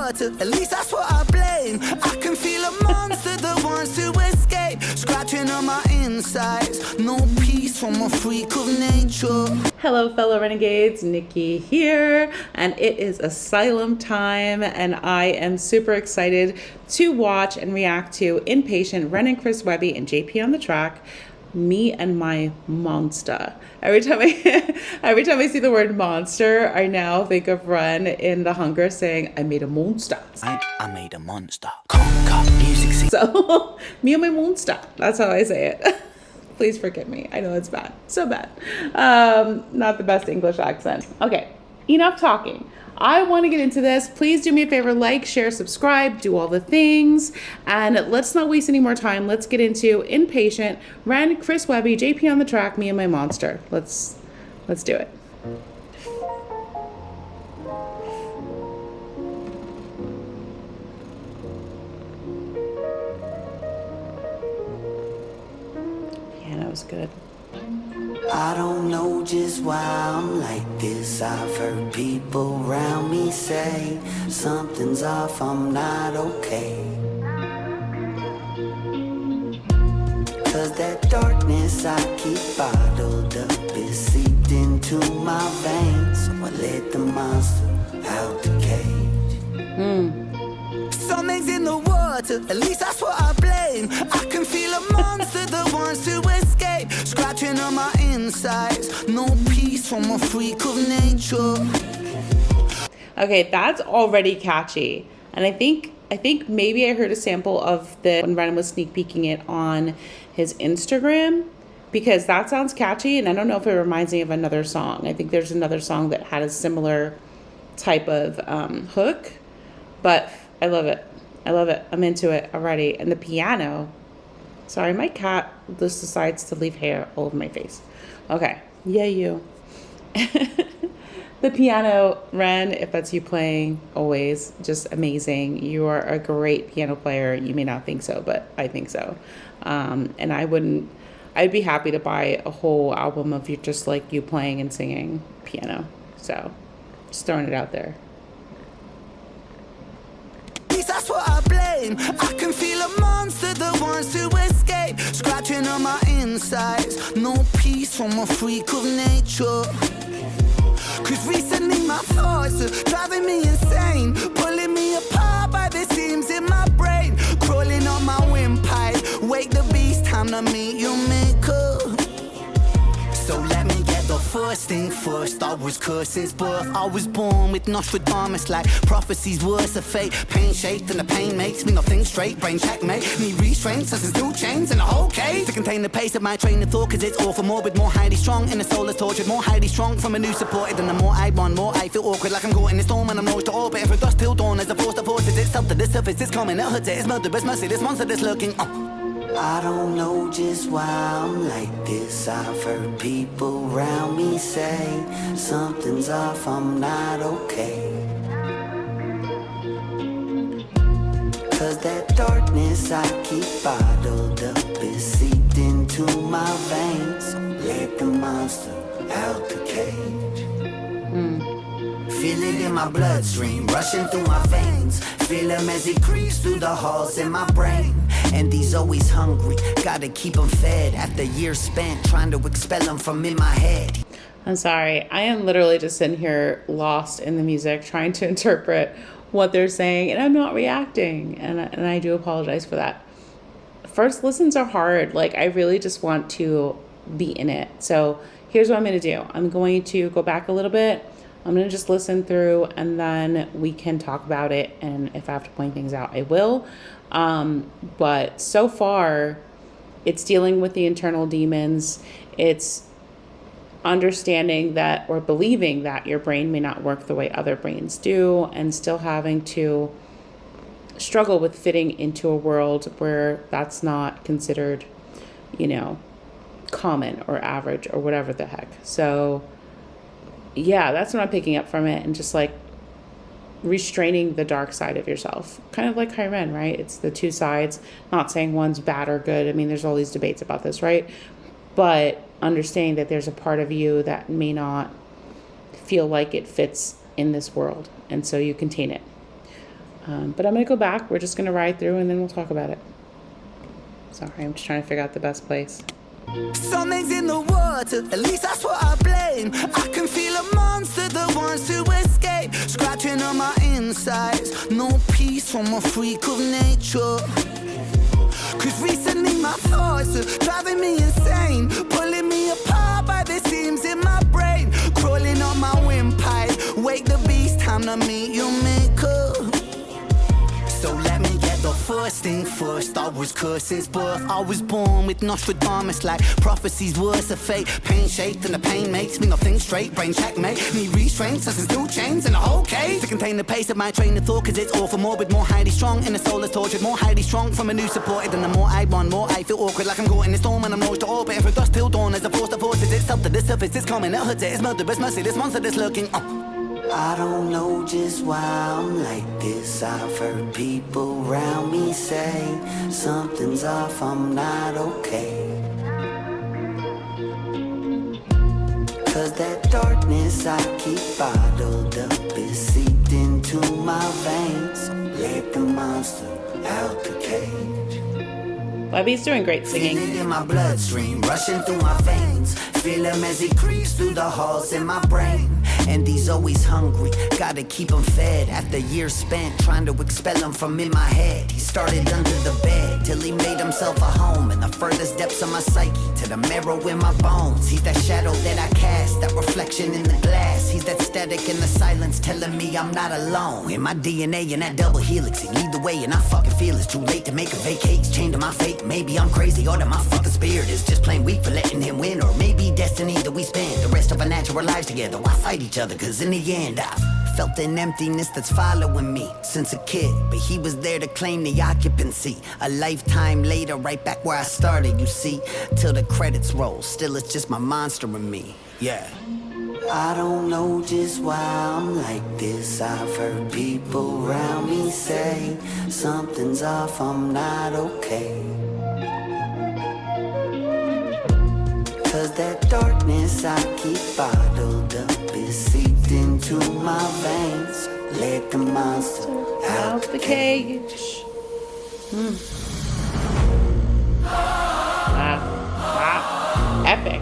water, at least that's what I blame. I can feel a monster that wants to escape, scratching on my insides. No peace from a freak of nature. Hello fellow renegades, Nikki here, and it is Asylum time, and I am super excited to watch and react to Inpatient, Ren and Chris Webby, and JP on the track. Me and my monster. Every time I see the word monster, I now think of Ren in The Hunger saying, "I made a monster." I made a monster. Conga music scene. So, me and my monster. That's how I say it. Please forgive me. I know it's bad. So bad. Not the best English accent. Okay, enough talking. I want to get into this. Please do me a favor, like, share, subscribe, do all the things. And let's not waste any more time. Let's get into Inpatient, Ren, Chris Webby, JP on the track, me and my monster. Let's do it. Piano's good. I don't know just why I'm like this. I've heard people around me say something's off, I'm not okay. Cause that darkness I keep bottled up is seeped into my veins. So I let the monster out the cage. Something's in the water, at least that's what I blame. I can feel a monster that wants to escape, scratching on my insides. No peace from a freak of nature. Okay, that's already catchy. And I think maybe I heard a sample of the when Ren was sneak peeking it on his Instagram, because that sounds catchy, and I don't know if it reminds me of another song. I think there's another song that had a similar type of hook, but I love it. I'm into it already. And the piano. Sorry, my cat just decides to leave hair all over my face. Okay. Yeah, you. The piano, Ren, if that's you playing, always just amazing. You are a great piano player. You may not think so, but I think so. And I'd be happy to buy a whole album of you just like you playing and singing piano. So just throwing it out there. That's what I blame. I can feel a monster that wants to escape, scratching on my insides. No peace from a freak of nature. Cause recently my thoughts are driving me insane, pulling me apart by the seams in my brain, crawling on my windpipe. Wake the beast, time to meet your maker. So let me get the first thing first. I was cursed since birth. I was born with Nostradamus like prophecies, words of fate. Pain shaped and the pain makes me not think straight. Brain checkmate, need restraint, senses two chains and a whole cage to contain the pace of my train of thought. Cause it's all for morbid, more highly strong. And the soul is tortured, more highly strong. From a new supported, and the more I want, more I feel awkward. Like I'm caught in the storm and I'm lost to orbit. And from dusk till dawn as the force that forces itself to the surface. It's coming, it hurts it, it's murderous mercy. This monster that's lurking. I don't know just why I'm like this. I've heard people around me say something's off, I'm not okay. Cause that darkness I keep bottled up is seeped into my veins. So let the monster out the cage. Feel it in my bloodstream, rushing through my veins. Feel him as he creeps through the halls in my brain. And he's always hungry, gotta keep him fed. After years spent trying to expel him from in my head. I'm sorry, I am literally just sitting here lost in the music, trying to interpret what they're saying, and I'm not reacting. And I do apologize for that. First listens are hard. Like, I really just want to be in it. So here's what I'm going to do. I'm going to go back a little bit. I'm going to just listen through, and then we can talk about it. And if I have to point things out, I will. But so far, it's dealing with the internal demons. It's understanding that, or believing that, your brain may not work the way other brains do, and still having to struggle with fitting into a world where that's not considered, common or average or whatever the heck. So yeah, that's what I'm picking up from it, and just like restraining the dark side of yourself, kind of like Ren, right? It's the two sides, not saying one's bad or good. I mean, there's all these debates about this, right? But understanding that there's a part of you that may not feel like it fits in this world, and so you contain it. But I'm going to go back. We're just going to ride through and then we'll talk about it. Sorry, I'm just trying to figure out the best place. Something's in the water, at least that's what I blame. I can feel a monster that wants to escape, scratching on my insides. No peace from a freak of nature. Cause recently my thoughts are driving me insane, pulling me apart by the seams in my brain, crawling on my windpipe. Wake the beast, time to meet your maker. So let me get the first thing first. I was cursed since birth. I was born with Nostradamus like prophecies, words of fate. Pain shaped and the pain makes me not think straight. Brain checkmate, need restraint, since there's 2 chains in the whole cage to contain the pace of my train of thought. Cause it's all for morbid, more highly strong. And the soul is tortured, more highly strong from a new supported. And the more I want, more I feel awkward, like I'm caught in a storm and I'm launched to orbit. And from dusk till dawn as a force that forces itself to the surface. It's coming, it hurts it, it's murderous mercy, this monster that's lurking. I don't know just why I'm like this. I've heard people around me say something's off, I'm not okay. Cause that darkness I keep bottled up is seeped into my veins. Let the monster out the cage. Webby's doing great singing. Feel it in my bloodstream, rushing through my veins. Feel him as he creeps through the halls in my brain. And he's always hungry, gotta keep him fed. After years spent trying to expel him from in my head, he started under the bed till he made himself a home in the furthest depths of my psyche, to the marrow in my bones. He's that shadow that I cast, that reflection in the glass. He's that static in the silence telling me I'm not alone. In my DNA in that double helix, he lead the way and I fucking feel it's too late to make a vacate. It's chained to my fate, maybe I'm crazy or that my fucking spirit is just plain weak for letting him win. Or maybe destiny that we spend the rest of our natural lives together. Why fight each other? Cause in the end I've felt an emptiness that's following me since a kid. But he was there to claim the occupancy. A lifetime later, right back where I started, you see. Till the credits roll, still it's just my monster in me. Yeah. I don't know just why I'm like this. I've heard people around me say something's off, I'm not okay. Cause that darkness I keep bottled up is seeped into my veins. Let the monster out the cage. Wow. Wow. Epic.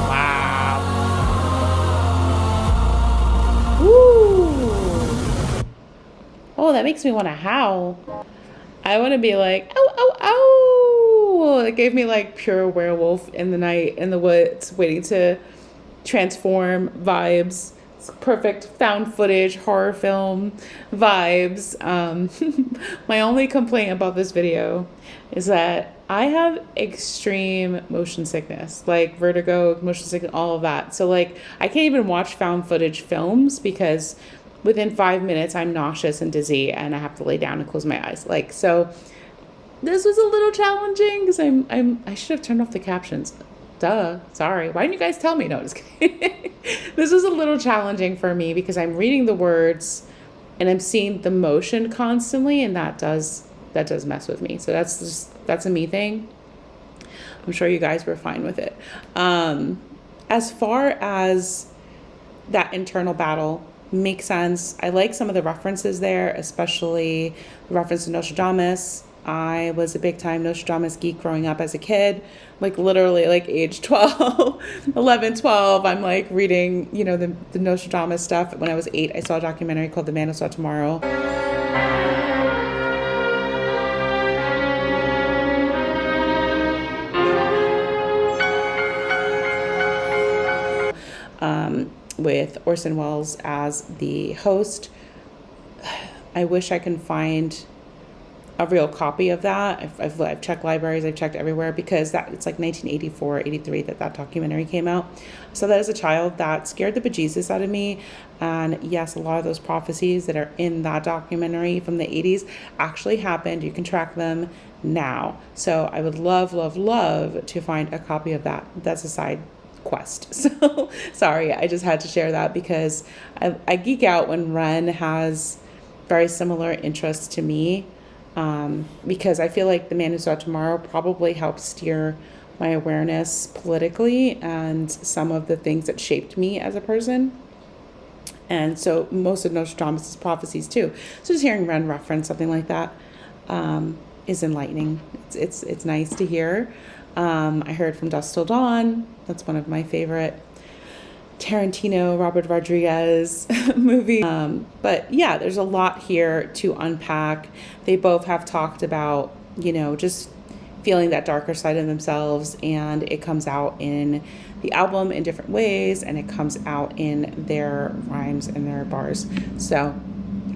Wow. Woo. Oh, that makes me want to howl. I want to be like, ow, ow, ow. It gave me like pure werewolf in the night in the woods waiting to transform vibes. It's perfect found footage horror film vibes. My only complaint about this video is that I have extreme motion sickness, like vertigo, motion sickness, all of that. So like I can't even watch found footage films because within 5 minutes I'm nauseous and dizzy and I have to lay down and close my eyes. Like, so this was a little challenging because I should have turned off the captions. Duh. Sorry. Why didn't you guys tell me? No, just kidding. This was a little challenging for me because I'm reading the words and I'm seeing the motion constantly, and that does mess with me. So that's a me thing. I'm sure you guys were fine with it. As far as that internal battle makes sense. I like some of the references there, especially the reference to Nostradamus. I was a big time Nostradamus geek growing up as a kid, like literally like age 12, 11, 12. I'm like reading, the Nostradamus stuff. When I was 8, I saw a documentary called The Man Who Saw Tomorrow. With Orson Welles as the host. I wish I can find a real copy of that. I've checked libraries, I've checked everywhere, because it's like 1984, 83 that documentary came out. So that as a child, that scared the bejesus out of me. And yes, a lot of those prophecies that are in that documentary from the 80s actually happened. You can track them now. So I would love, love, love to find a copy of that. That's a side quest. So sorry, I just had to share that because I geek out when Ren has very similar interests to me. Because I feel like The Man Who Saw Tomorrow probably helped steer my awareness politically and some of the things that shaped me as a person. And so most of Nostradamus' prophecies too. So just hearing Ren reference something like that is enlightening. It's nice to hear. I heard from Dusk Till Dawn. That's one of my favorite Tarantino, Robert Rodriguez movie. But yeah, there's a lot here to unpack. They both have talked about, just feeling that darker side of themselves, and it comes out in the album in different ways, and it comes out in their rhymes and their bars. So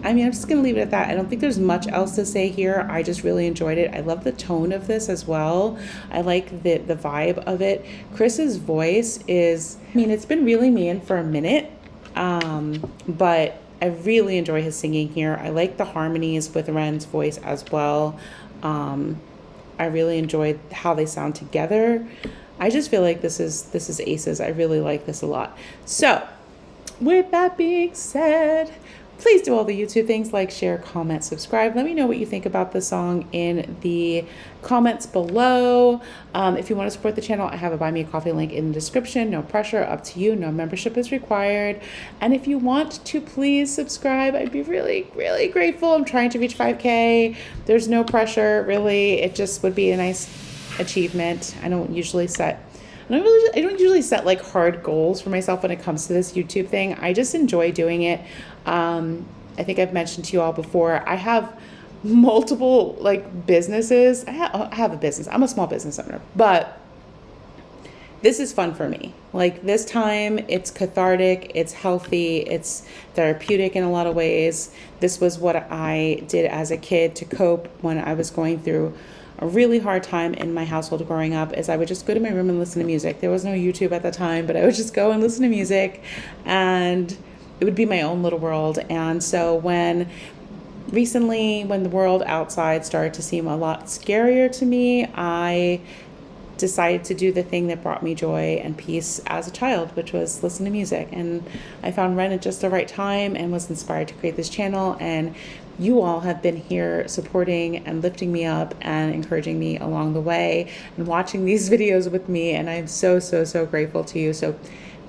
I'm just going to leave it at that. I don't think there's much else to say here. I just really enjoyed it. I love the tone of this as well. I like the vibe of it. Chris's voice is, it's been reeling me in for a minute, but I really enjoy his singing here. I like the harmonies with Ren's voice as well. I really enjoyed how they sound together. I just feel like this is aces. I really like this a lot. So with that being said, please do all the YouTube things, like, share, comment, subscribe. Let me know what you think about the song in the comments below. If you want to support the channel, I have a Buy Me a Coffee link in the description. No pressure, up to you. No membership is required. And if you want to please subscribe, I'd be really, really grateful. I'm trying to reach 5K. There's no pressure, really. It just would be a nice achievement. I don't usually set like hard goals for myself when it comes to this YouTube thing. I just enjoy doing it. I think I've mentioned to you all before, I have multiple businesses. I have a business. I'm a small business owner, but this is fun for me. This time it's cathartic, it's healthy, it's therapeutic in a lot of ways. This was what I did as a kid to cope when I was going through a really hard time in my household growing up, is I would just go to my room and listen to music. There was no YouTube at the time, but I would just go and listen to music, and it would be my own little world. And so when the world outside started to seem a lot scarier to me, I decided to do the thing that brought me joy and peace as a child, which was listen to music. And I found Ren at just the right time and was inspired to create this channel. And you all have been here supporting and lifting me up and encouraging me along the way and watching these videos with me. And I'm so, so, so grateful to you. So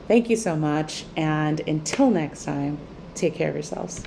thank you so much. And until next time, take care of yourselves.